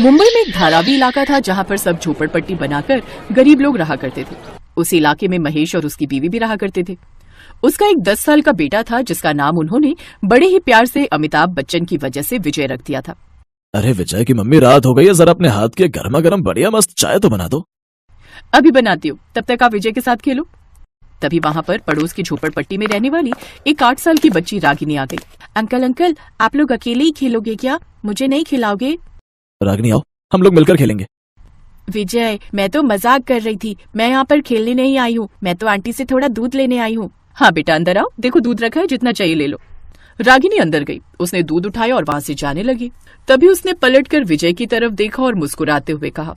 मुंबई में एक धारावी इलाका था जहाँ पर सब झोपड़पट्टी बनाकर गरीब लोग रहा करते थे। उस इलाके में महेश और उसकी बीवी भी रहा करते थे। उसका एक 10 साल का बेटा था जिसका नाम उन्होंने बड़े ही प्यार से अमिताभ बच्चन की वजह से विजय रख दिया था। अरे विजय की मम्मी, रात हो गई है, जरा अपने हाथ की गर्मा गर्म बढ़िया मस्त चाय तो बना दो। अभी बनाती हूँ, तब तक आप विजय के साथ खेलो। तभी वहाँ पर पड़ोस की झोपड़पट्टी में रहने वाली एक 8 साल की बच्ची रागिनी आ गई। अंकल अंकल, आप लोग अकेले ही खेलोगे क्या? मुझे नहीं खिलाओगे? रागिनी आओ, हम लोग मिलकर खेलेंगे। विजय, मैं तो मजाक कर रही थी, मैं यहाँ पर खेलने नहीं आई हूँ, मैं तो आंटी से थोड़ा दूध लेने आई हूँ। हाँ बेटा अंदर आओ, देखो दूध रखा है, जितना चाहिए ले लो। रागिनी अंदर गई, उसने दूध उठाया और वहाँ से जाने लगी। तभी उसने पलटकर विजय की तरफ देखा और मुस्कुराते हुए कहा,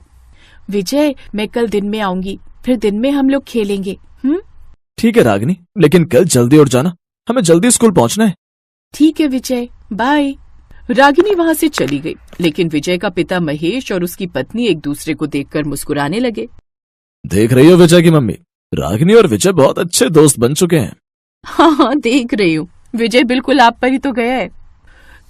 विजय मैं कल दिन में आऊंगी, फिर दिन में हम लोग खेलेंगे। ठीक है रागिनी, लेकिन कल जल्दी उठ जाना, हमें जल्दी स्कूल पहुँचना है। ठीक है विजय, बाय। रागिनी वहाँ से चली गई, लेकिन विजय का पिता महेश और उसकी पत्नी एक दूसरे को देखकर मुस्कुराने लगे। देख रही हो विजय की मम्मी, रागिनी और विजय बहुत अच्छे दोस्त बन चुके हैं। हाँ देख रही हूँ, विजय बिल्कुल आप पर ही तो गया है।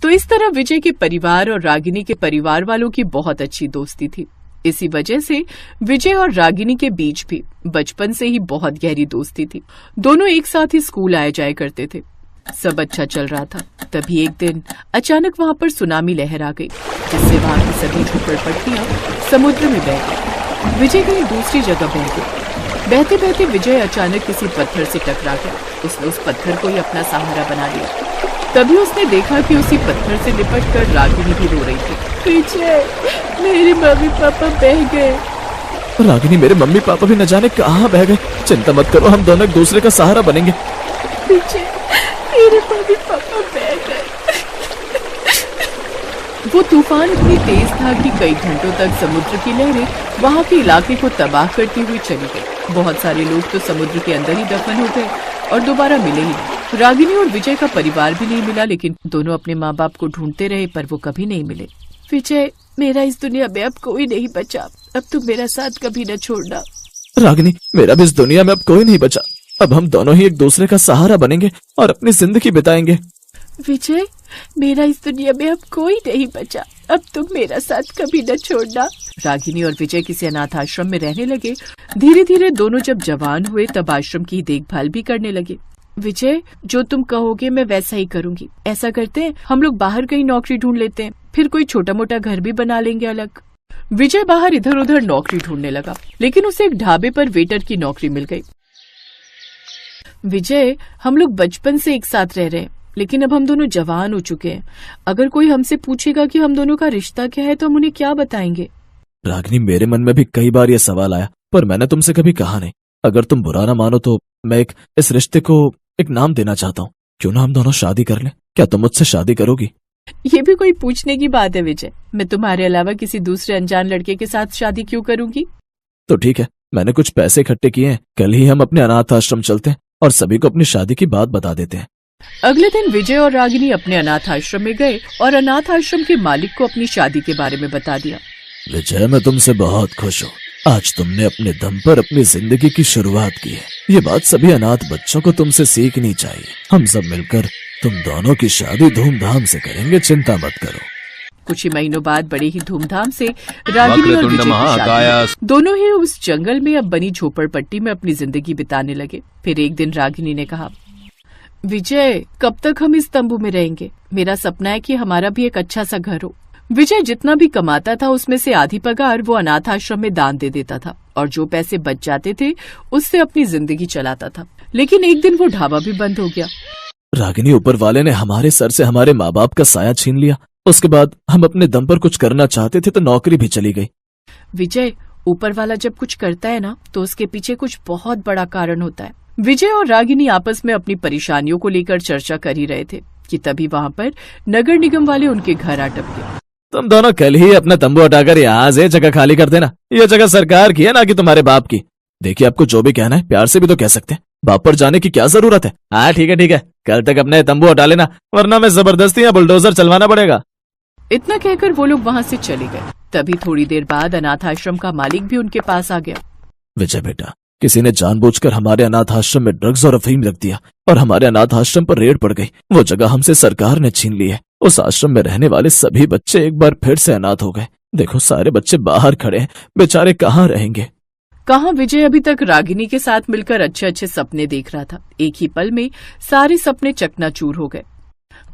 तो इस तरह विजय के परिवार और रागिनी के परिवार वालों की बहुत अच्छी दोस्ती थी। इसी वजह से विजय और रागिनी के बीच भी बचपन से ही बहुत गहरी दोस्ती थी। दोनों एक साथ ही स्कूल आए जाए करते थे। सब अच्छा चल रहा था। तभी एक दिन अचानक वहाँ पर सुनामी लहर आ गई, जिससे वहाँ की सभी झोपड़पट्टियां समुद्र में बह गई। विजय कहीं दूसरी जगह बह गई। बहते बहते विजय अचानक किसी पत्थर से टकरा गया। उसने उस पत्थर को ही अपना सहारा बना लिया। तभी उसने देखा कि उसी पत्थर से लिपट कर रागिनी भी रो रही थी। विजय, मेरे मम्मी पापा बह गए। रागिनी, मेरे मम्मी पापा भी न जाने कहाँ बह गए। चिंता मत करो, हम दोनों एक दूसरे का सहारा बनेंगे। विजय, मेरे मम्मी पापा बह गए। वो तूफान इतनी तेज था कि कई घंटों तक समुद्र की लहरें वहाँ के इलाके को तबाह करती हुई चली गई। बहुत सारे लोग तो समुद्र के अंदर ही दफन हो गए और दोबारा मिले ही नहीं। रागिनी और विजय का परिवार भी नहीं मिला, लेकिन दोनों अपने माँ बाप को ढूंढते रहे, पर वो कभी नहीं मिले। विजय, मेरा इस दुनिया में अब कोई नहीं बचा, अब तुम मेरा साथ कभी न छोड़ना। रागिनी, मेरा भी इस दुनिया में अब कोई नहीं बचा, अब हम दोनों ही एक दूसरे का सहारा बनेंगे और अपनी जिंदगी बिताएंगे। विजय, मेरा इस दुनिया में अब कोई नहीं बचा, अब तुम मेरा साथ कभी न छोड़ना। रागिनी और विजय किसी अनाथ आश्रम में रहने लगे। धीरे धीरे दोनों जब जवान हुए तब आश्रम की देखभाल भी करने लगे। विजय, जो तुम कहोगे मैं वैसा ही करूंगी। ऐसा करते हैं, हम लोग बाहर कहीं नौकरी ढूंढ लेते हैं, फिर कोई छोटा मोटा घर भी बना लेंगे अलग। विजय बाहर इधर उधर नौकरी ढूंढने लगा, लेकिन उसे एक ढाबे पर वेटर की नौकरी मिल गई। विजय, हम लोग बचपन से एक साथ रह रहे हैं, लेकिन अब हम दोनों जवान हो चुके हैं। अगर कोई हमसे पूछेगा कि हम दोनों का रिश्ता क्या है तो हम उन्हें क्या बताएंगे? रागिनी, मेरे मन में भी कई बार ये सवाल आया, पर मैंने तुमसे कभी कहा नहीं। अगर तुम बुरा ना मानो तो मैं इस रिश्ते को एक नाम देना चाहता हूँ। क्यों ना हम दोनों शादी कर लें? क्या तुम मुझसे शादी करोगी? ये भी कोई पूछने की बात है विजय? मैं तुम्हारे अलावा किसी दूसरे अनजान लड़के के साथ शादी क्यों करूंगी? तो ठीक है, मैंने कुछ पैसे इकट्ठे किए हैं, कल ही हम अपने अनाथ आश्रम चलते हैं और सभी को अपनी शादी की बात बता देते हैं। अगले दिन विजय और रागिनी अपने अनाथ आश्रम में गए और अनाथ आश्रम के मालिक को अपनी शादी के बारे में बता दिया। विजय, मैं तुमसे बहुत खुश हूँ। आज तुमने अपने दम पर अपनी जिंदगी की शुरुआत की है। ये बात सभी अनाथ बच्चों को तुमसे सीखनी चाहिए। हम सब मिलकर तुम दोनों की शादी धूमधाम से करेंगे, चिंता मत करो। कुछ ही महीनों बाद बड़े ही धूमधाम से रागिनी और विजय की शादी। दोनों ही उस जंगल में अब बनी झोपड़पट्टी में अपनी जिंदगी बिताने लगे। फिर एक दिन रागिनी ने कहा, विजय, कब तक हम इस तंबू में रहेंगे? मेरा सपना है कि हमारा भी एक अच्छा सा घर हो। विजय जितना भी कमाता था उसमें से आधी पगार वो अनाथ आश्रम में दान दे देता था और जो पैसे बच जाते थे उससे अपनी जिंदगी चलाता था। लेकिन एक दिन वो ढाबा भी बंद हो गया। रागिनी, ऊपर वाले ने हमारे सर से हमारे माँ बाप का साया छीन लिया। उसके बाद हम अपने दम पर कुछ करना चाहते थे तो नौकरी भी चली गई। विजय, ऊपर वाला जब कुछ करता है ना तो उसके पीछे कुछ बहुत बड़ा कारण होता है। विजय और रागिनी आपस में अपनी परेशानियों को लेकर चर्चा कर ही रहे थे कि तभी वहाँ पर नगर निगम वाले उनके घर आ टपके। तुम दोनों कल ही अपना तंबू हटाकर यहाँ से जगह खाली कर देना। ये जगह सरकार की है, ना कि तुम्हारे बाप की। देखिए, आपको जो भी कहना है प्यार से भी तो कह सकते हैं, बाप पर जाने की क्या जरूरत है। हाँ ठीक है, कल तक अपने तंबू हटा लेना, वरना मैं जबरदस्ती या बुलडोजर चलवाना पड़ेगा। इतना कहकर वो लोग वहाँ से चले गए। तभी थोड़ी देर बाद अनाथ आश्रम का मालिक भी उनके पास आ गया। विजय बेटा, किसी ने जानबूझकर हमारे अनाथ आश्रम में ड्रग्स और अफीम रख दिया और हमारे अनाथ आश्रम पर रेड पड़ गई। वो जगह हमसे सरकार ने छीन ली है। उस आश्रम में रहने वाले सभी बच्चे एक बार फिर से अनाथ हो गए। देखो सारे बच्चे बाहर खड़े हैं, बेचारे कहाँ रहेंगे। कहाँ विजय अभी तक रागिनी के साथ मिलकर अच्छे अच्छे सपने देख रहा था। एक ही पल में सारे सपने चकनाचूर हो गए।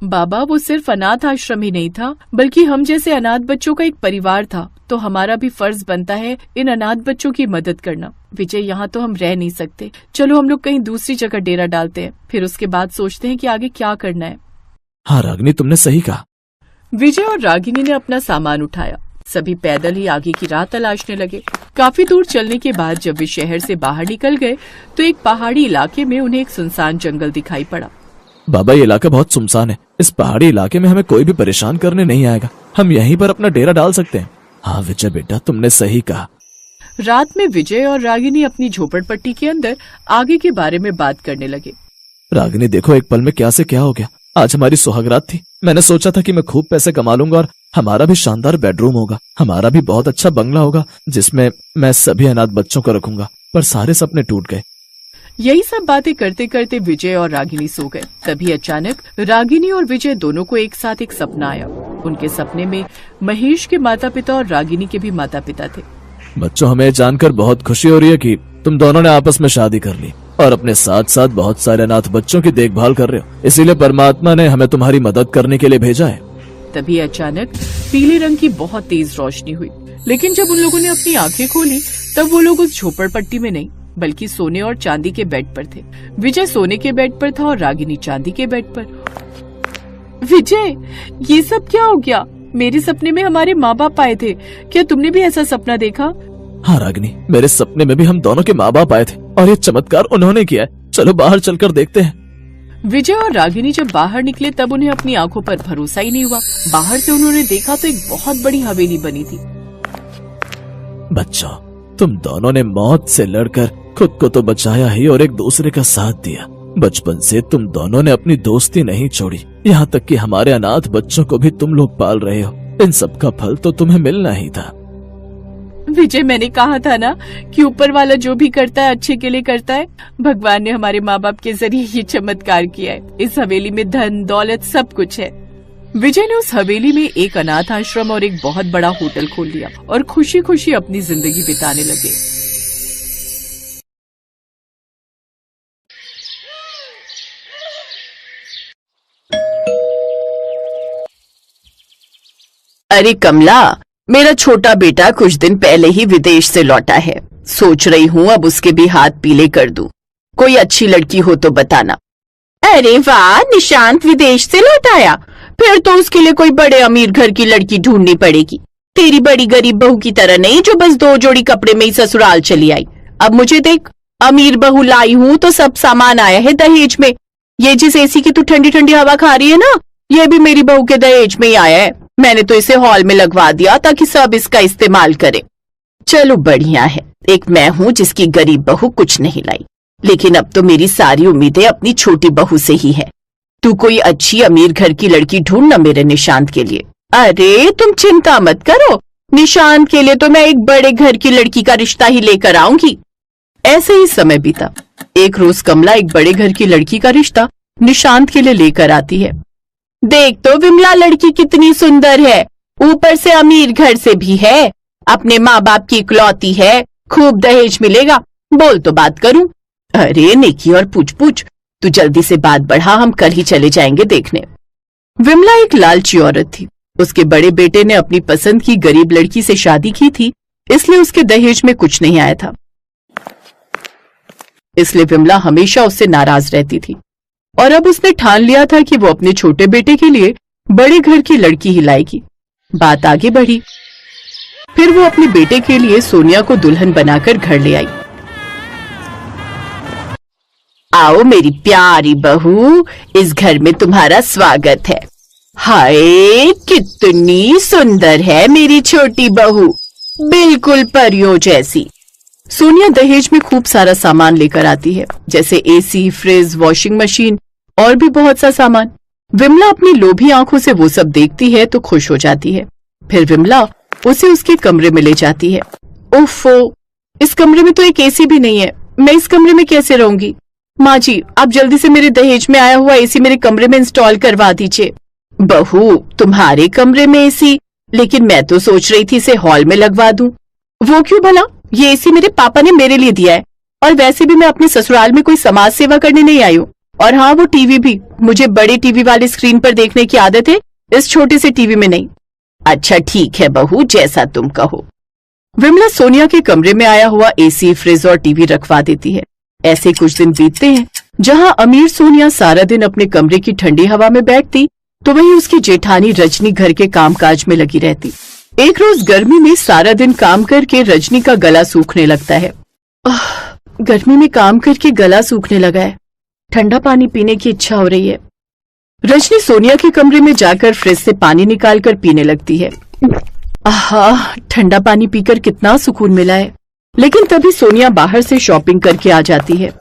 बाबा, वो सिर्फ अनाथ आश्रम ही नहीं था, बल्कि हम जैसे अनाथ बच्चों का एक परिवार था। तो हमारा भी फर्ज बनता है इन अनाथ बच्चों की मदद करना। विजय, यहाँ तो हम रह नहीं सकते। चलो हम लोग कहीं दूसरी जगह डेरा डालते हैं, फिर उसके बाद सोचते हैं कि आगे क्या करना है। हाँ रागिनी, तुमने सही कहा। विजय और रागिनी ने अपना सामान उठाया। सभी पैदल ही आगे की राह तलाशने लगे। काफी दूर चलने के बाद जब वे शहर से बाहर निकल गए तो एक पहाड़ी इलाके में उन्हें एक सुनसान जंगल दिखाई पड़ा। बाबा, ये इलाका बहुत सुनसान है। इस पहाड़ी इलाके में हमें कोई भी परेशान करने नहीं आएगा। हम यहीं पर अपना डेरा डाल सकते हैं। हाँ विजय बेटा, तुमने सही कहा। रात में विजय और रागिनी अपनी झोपड़पट्टी के अंदर आगे के बारे में बात करने लगे। रागिनी देखो, एक पल में क्या से क्या हो गया। आज हमारी सुहागरात थी। मैंने सोचा था कि मैं खूब पैसे कमा लूंगा और हमारा भी शानदार बेडरूम होगा, हमारा भी बहुत अच्छा बंगला होगा जिसमें मैं सभी अनाथ बच्चों को रखूंगा, पर सारे सपने टूट गए। यही सब बातें करते करते विजय और रागिनी सो गए। तभी अचानक रागिनी और विजय दोनों को एक साथ एक सपना आया। उनके सपने में महेश के माता पिता और रागिनी के भी माता पिता थे। बच्चों, हमें जानकर बहुत खुशी हो रही है कि तुम दोनों ने आपस में शादी कर ली और अपने साथ साथ बहुत सारे अनाथ बच्चों की देखभाल कर रहे हो। इसीलिए परमात्मा ने हमें तुम्हारी मदद करने के लिए भेजा है। तभी अचानक पीले रंग की बहुत तेज रोशनी हुई, लेकिन जब उन लोगों ने अपनी आंखें खोली तब वो लोग उस झोपड़पट्टी में नहीं बल्कि सोने और चांदी के बेड पर थे। विजय सोने के बेड पर था और रागिनी चांदी के बेड पर। विजय, ये सब क्या हो गया? मेरे सपने में हमारे माँ बाप आए थे। क्या तुमने भी ऐसा सपना देखा? हाँ रागिनी, मेरे सपने में भी हम दोनों के माँ बाप आए थे और ये चमत्कार उन्होंने किया है। चलो बाहर चलकर देखते हैं। विजय और रागिनी जब बाहर निकले तब उन्हें अपनी आंखों पर भरोसा ही नहीं हुआ। बाहर से उन्होंने देखा तो एक बहुत बड़ी हवेली बनी थी। बच्चों, तुम दोनों ने मौत से लड़कर खुद को तो बचाया ही और एक दूसरे का साथ दिया। बचपन से तुम दोनों ने अपनी दोस्ती नहीं छोड़ी, यहाँ तक कि हमारे अनाथ बच्चों को भी तुम लोग पाल रहे हो। इन सब का फल तो तुम्हें मिलना ही था। विजय, मैंने कहा था ना कि ऊपर वाला जो भी करता है अच्छे के लिए करता है। भगवान ने हमारे माँ बाप के जरिए ये चमत्कार किया है। इस हवेली में धन दौलत सब कुछ है। विजय ने उस हवेली में एक अनाथ आश्रम और एक बहुत बड़ा होटल खोल लिया और खुशी खुशी अपनी जिंदगी बिताने लगे। अरे कमला, मेरा छोटा बेटा कुछ दिन पहले ही विदेश से लौटा है। सोच रही हूँ अब उसके भी हाथ पीले कर दूं। कोई अच्छी लड़की हो तो बताना। अरे वाह, निशांत विदेश से लौट आया? फिर तो उसके लिए कोई बड़े अमीर घर की लड़की ढूंढनी पड़ेगी। तेरी बड़ी गरीब बहू की तरह नहीं जो बस 2 जोड़ी कपड़े में ही ससुराल चली आई। अब मुझे देख, अमीर बहू लाई हूँ तो सब सामान आया है दहेज में। ये जिस एसी की तू ठंडी ठंडी हवा खा रही है ना, ये भी मेरी बहू के दहेज में ही आया है। मैंने तो इसे हॉल में लगवा दिया ताकि सब इसका इस्तेमाल करे। चलो बढ़िया है, एक मैं हूँ जिसकी गरीब बहू कुछ नहीं लाई। लेकिन अब तो मेरी सारी उम्मीदें अपनी छोटी बहू से ही है। तू कोई अच्छी अमीर घर की लड़की ढूंढना मेरे निशांत के लिए। अरे तुम चिंता मत करो, निशांत के लिए तो मैं एक बड़े घर की लड़की का रिश्ता ही लेकर आऊंगी। ऐसे ही समय बीता। एक रोज कमला एक बड़े घर की लड़की का रिश्ता निशांत के लिए लेकर आती है। देख तो विमला, लड़की कितनी सुंदर है, ऊपर से अमीर घर से भी है, अपने माँ बाप की इकलौती है, खूब दहेज मिलेगा। बोल तो बात करूं। अरे नेकी और पूछ पूछ, तू जल्दी से बात बढ़ा, हम कल ही चले जाएंगे देखने। विमला एक लालची औरत थी। उसके बड़े बेटे ने अपनी पसंद की गरीब लड़की से शादी की थी, इसलिए उसके दहेज में कुछ नहीं आया था। इसलिए विमला हमेशा उससे नाराज रहती थी और अब उसने ठान लिया था कि वो अपने छोटे बेटे के लिए बड़े घर की लड़की ही लाएगी। बात आगे बढ़ी। फिर वो अपने बेटे के लिए सोनिया को दुल्हन बनाकर घर ले आई। आओ मेरी प्यारी बहू, इस घर में तुम्हारा स्वागत है। हाय कितनी सुंदर है मेरी छोटी बहू, बिल्कुल परियों जैसी। सोनिया दहेज में खूब सारा सामान लेकर आती है, जैसे एसी, फ्रिज, वॉशिंग मशीन और भी बहुत सा सामान। विमला अपनी लोभी आंखों से वो सब देखती है तो खुश हो जाती है। फिर विमला उसे उसके कमरे में ले जाती है। ओफो, इस कमरे में तो एक एसी भी नहीं है, मैं इस कमरे में कैसे रहूंगी? माँ जी, आप जल्दी से मेरे दहेज में आया हुआ एसी मेरे कमरे में इंस्टॉल करवा दीजिए। बहू, तुम्हारे कमरे में एसी लेकिन मैं तो सोच रही थी इसे हॉल में लगवा दूं। वो क्यों भला? ये एसी मेरे पापा ने मेरे लिए दिया है, और वैसे भी मैं अपने ससुराल में कोई समाज सेवा करने नहीं आई हूँ। और हाँ, वो टीवी भी मुझे बड़े टीवी वाली स्क्रीन पर देखने की आदत है, इस छोटे से टीवी में नहीं। अच्छा ठीक है बहू, जैसा तुम कहो। विमला सोनिया के कमरे में आया हुआ एसी, फ्रिज और टीवी रखवा देती है। ऐसे कुछ दिन बीतते हैं, जहाँ अमीर सोनिया सारा दिन अपने कमरे की ठंडी हवा में बैठती, तो वहीं उसकी जेठानी रजनी घर के कामकाज में लगी रहती। एक रोज गर्मी में सारा दिन काम करके रजनी का गला सूखने लगता है। गर्मी में काम करके गला सूखने लगा है, ठंडा पानी पीने की इच्छा हो रही है। रजनी सोनिया के कमरे में जाकर फ्रिज से पानी निकालकर पीने लगती है। आहा, ठंडा पानी पीकर कितना सुकून मिला है। लेकिन तभी सोनिया बाहर से शॉपिंग करके आ जाती है।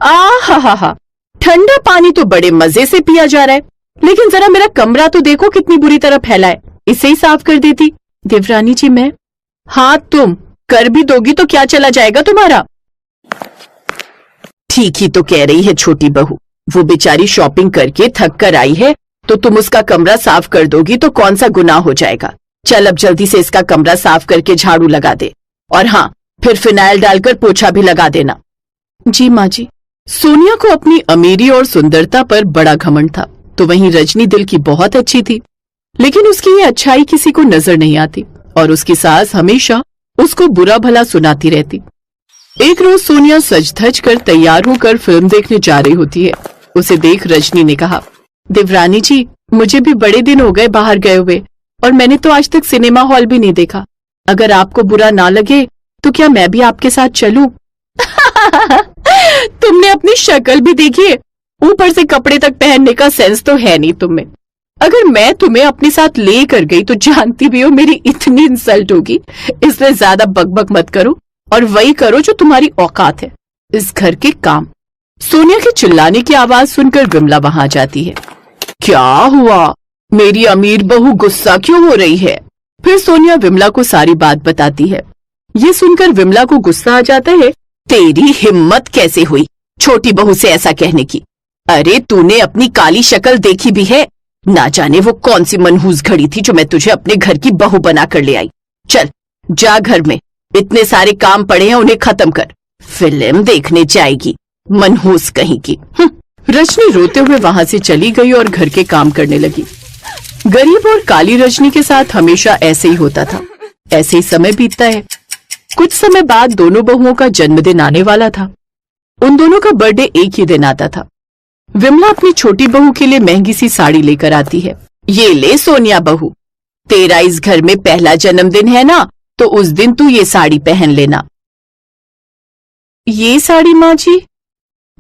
आहा, ठंडा पानी तो बड़े मजे से पिया जा रहा है, लेकिन जरा मेरा कमरा तो देखो कितनी बुरी तरह फैला है, इसे ही साफ कर देती। देवरानी जी मैं। हाँ, तुम कर भी दोगी तो क्या चला जाएगा तुम्हारा? ठीक ही तो कह रही है छोटी बहू, वो बेचारी शॉपिंग करके थक कर आई है, तो तुम उसका कमरा साफ कर दोगी तो कौन सा गुनाह हो जाएगा। चल अब जल्दी से इसका कमरा साफ करके झाड़ू लगा दे, और हाँ, फिर फिनाइल डालकर पोछा भी लगा देना। जी माँ जी। सोनिया को अपनी अमीरी और सुंदरता पर बड़ा घमंड था, तो वहीं रजनी दिल की बहुत अच्छी थी, लेकिन उसकी ये अच्छाई किसी को नजर नहीं आती, और उसकी सास हमेशा उसको बुरा भला सुनाती रहती। एक रोज सोनिया सज धज कर तैयार होकर फिल्म देखने जा रही होती है। उसे देख रजनी ने कहा, देवरानी जी मुझे भी बड़े दिन हो गए बाहर गए हुए, और मैंने तो आज तक सिनेमा हॉल भी नहीं देखा। अगर आपको बुरा ना लगे तो क्या मैं भी आपके साथ चलूं? तुमने अपनी शक्ल भी देखी है, ऊपर से कपड़े तक पहनने का सेंस तो है नहीं तुम्हें। अगर मैं तुम्हें अपने साथ ले कर गई तो जानती भी हो मेरी इतनी इंसल्ट होगी, इसलिए ज्यादा बकबक मत करो और वही करो जो तुम्हारी औकात है, इस घर के काम। सोनिया के चिल्लाने की आवाज सुनकर विमला वहां जाती है। क्या हुआ? मेरी अमीर बहू गुस्सा क्यों हो रही है? फिर सोनिया विमला को सारी बात बताती है। ये सुनकर विमला को गुस्सा आ जाता है। तेरी हिम्मत कैसे हुई छोटी बहू से ऐसा कहने की? अरे तूने अपनी काली शक्ल देखी भी है? ना जाने वो कौन सी मनहूस घड़ी थी जो मैं तुझे अपने घर की बहू बना कर ले आई। चल जा घर में, इतने सारे काम पड़े हैं, उन्हें खत्म कर। फिल्म देखने जाएगी, मनहूस कहीं की। रजनी रोते हुए वहां से चली गई और घर के काम करने लगी। गरीब और काली रजनी के साथ हमेशा ऐसे ही होता था। ऐसे ही समय बीतता है। कुछ समय बाद दोनों बहुओं का जन्मदिन आने वाला था। उन दोनों का बर्थडे एक ही दिन आता था। विमला अपनी छोटी बहू के लिए महंगी सी साड़ी लेकर आती है। ये ले सोनिया बहू, तेरा इस घर में पहला जन्मदिन है ना, तो उस दिन तू ये साड़ी पहन लेना। ये साड़ी माँ जी?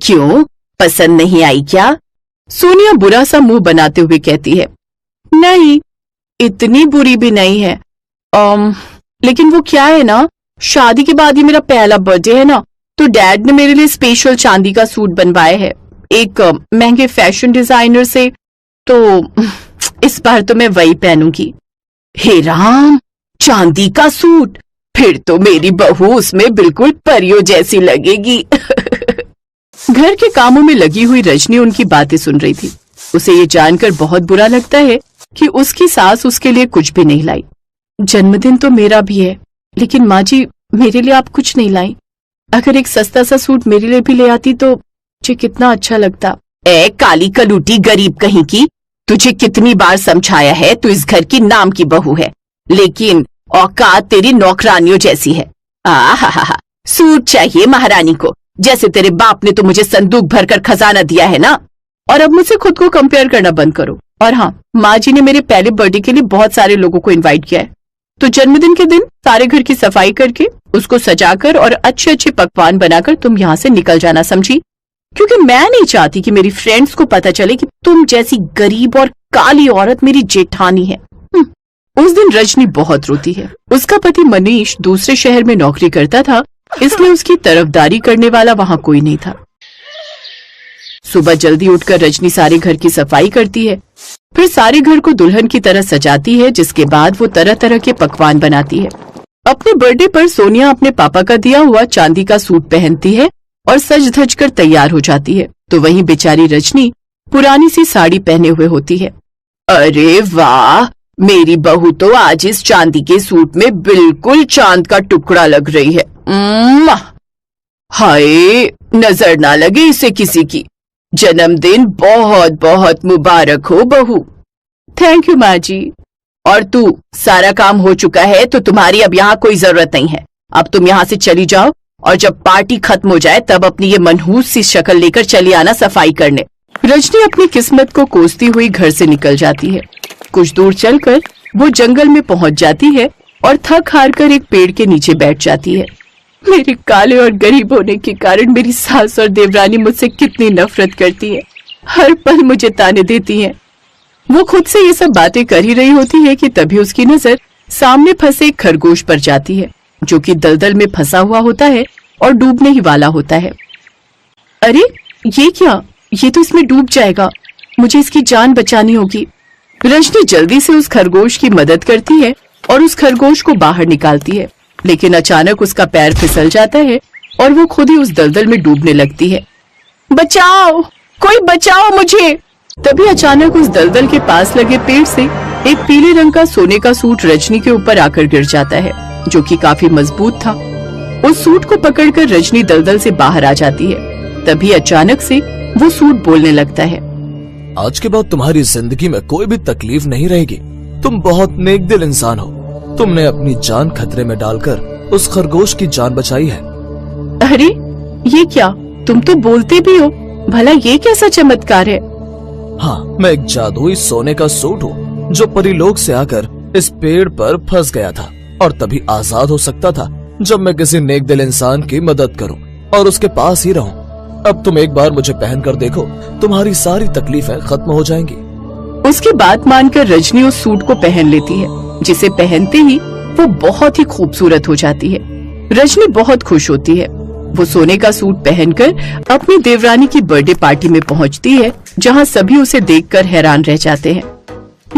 क्यों, पसंद नहीं आई क्या? सोनिया बुरा सा मुंह बनाते हुए कहती है। नहीं, इतनी बुरी भी नहीं है। लेकिन वो क्या है ना, शादी के बाद ही मेरा पहला बर्थडे है ना, तो डैड ने मेरे लिए स्पेशल चांदी का सूट बनवाया है एक महंगे फैशन डिजाइनर से, तो इस बार तो मैं वही पहनूंगी। हे राम, चांदी का सूट? फिर तो मेरी बहू उसमें बिल्कुल परियों जैसी लगेगी। घर के कामों में लगी हुई रजनी उनकी बातें सुन रही थी। उसे ये जानकर बहुत बुरा लगता है कि उसकी सास उसके लिए कुछ भी नहीं लाई। जन्मदिन तो मेरा भी है, लेकिन माँ जी मेरे लिए आप कुछ नहीं लाई। अगर एक सस्ता सा सूट मेरे लिए भी ले आती तो मुझे कितना अच्छा लगता। ए काली कलूटी गरीब कहीं की, तुझे कितनी बार समझाया है तू इस घर की नाम की बहू है, लेकिन औकात तेरी नौकरानियों जैसी है। आहा, सूट चाहिए महारानी को, जैसे तेरे बाप ने तो मुझे संदूक भरकर खजाना दिया है ना। और अब मुझसे खुद को कंपेयर करना बंद करो। और हाँ, माँ जी ने मेरे पहले बर्थडे के लिए बहुत सारे लोगों को इनवाइट किया है, तो जन्मदिन के दिन सारे घर की सफाई करके उसको सजाकर और अच्छे अच्छे पकवान बनाकर तुम यहाँ से निकल जाना, समझी? क्योंकि मैं नहीं चाहती कि मेरी फ्रेंड्स को पता चले कि तुम जैसी गरीब और काली औरत मेरी जेठानी है। उस दिन रजनी बहुत रोती है। उसका पति मनीष दूसरे शहर में नौकरी करता था, इसलिए उसकी तरफदारी करने वाला वहाँ कोई नहीं था। सुबह जल्दी उठकर रजनी सारे घर की सफाई करती है, फिर सारे घर को दुल्हन की तरह सजाती है, जिसके बाद वो तरह तरह के पकवान बनाती है। अपने बर्थडे पर सोनिया अपने पापा का दिया हुआ चांदी का सूट पहनती है और सज धज कर तैयार हो जाती है, तो वहीं बेचारी रजनी पुरानी सी साड़ी पहने हुए होती है। अरे वाह, मेरी बहू तो आज इस चांदी के सूट में बिल्कुल चांद का टुकड़ा लग रही है। हाय, नजर ना लगे इसे किसी की। जन्मदिन बहुत बहुत मुबारक हो बहू। थैंक यू माँ जी। और तू, सारा काम हो चुका है तो तुम्हारी अब यहाँ कोई जरूरत नहीं है। अब तुम यहाँ से चली जाओ और जब पार्टी खत्म हो जाए तब अपनी ये मनहूस सी शक्ल लेकर चली आना सफाई करने। रजनी अपनी किस्मत को कोसती हुई घर से निकल जाती है। कुछ दूर चलकर वो जंगल में पहुंच जाती है और थक हार कर एक पेड़ के नीचे बैठ जाती है। मेरे काले और गरीब होने के कारण मेरी सास और देवरानी मुझसे कितनी नफरत करती है। हर पल मुझे ताने देती हैं। वो खुद से ये सब बातें कर ही रही होती है कि तभी उसकी नजर सामने फंसे एक खरगोश पर जाती है, जो कि दलदल में फंसा हुआ होता है और डूबने ही वाला होता है। अरे ये क्या, ये तो इसमें डूब जाएगा, मुझे इसकी जान बचानी होगी। रजनी जल्दी से उस खरगोश की मदद करती है और उस खरगोश को बाहर निकालती है, लेकिन अचानक उसका पैर फिसल जाता है और वो खुद ही उस दलदल में डूबने लगती है। बचाओ, कोई बचाओ मुझे। तभी अचानक उस दलदल के पास लगे पेड़ से एक पीले रंग का सोने का सूट रजनी के ऊपर आकर गिर जाता है, जो कि काफी मजबूत था। उस सूट को पकड़कर रजनी दलदल से बाहर आ जाती है। तभी अचानक से वो सूट बोलने लगता है। आज के बाद तुम्हारी जिंदगी में कोई भी तकलीफ नहीं रहेगी। तुम बहुत नेक दिल इंसान हो। तुमने अपनी जान खतरे में डालकर उस खरगोश की जान बचाई है। अरे ये क्या, तुम तो बोलते भी हो, भला ये कैसा चमत्कार है? हाँ, मैं एक जादुई सोने का सूट हूँ जो परिलोक से आकर इस पेड़ पर फंस गया था और तभी आजाद हो सकता था जब मैं किसी नेक दिल इंसान की मदद करूँ और उसके पास ही रहूँ। अब तुम एक बार मुझे पहन कर देखो, तुम्हारी सारी तकलीफें खत्म हो जाएंगी। उसकी बात मानकर रजनी उस सूट को पहन लेती है, जिसे पहनते ही वो बहुत ही खूबसूरत हो जाती है। रजनी बहुत खुश होती है। वो सोने का सूट पहनकर अपनी देवरानी की बर्थडे पार्टी में पहुंचती है, जहां सभी उसे देखकर हैरान रह जाते हैं।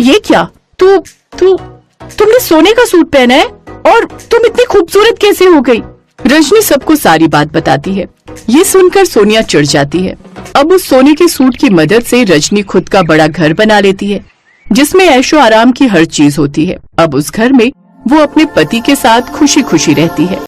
ये क्या, तुमने सोने का सूट पहना है और तुम इतनी खूबसूरत कैसे हो गई? रजनी सबको सारी बात बताती है। ये सुनकर सोनिया चिढ़ जाती है। अब उस सोने के सूट की मदद से रजनी खुद का बड़ा घर बना लेती है, जिसमें ऐशो आराम की हर चीज होती है। अब उस घर में वो अपने पति के साथ खुशी खुशी रहती है।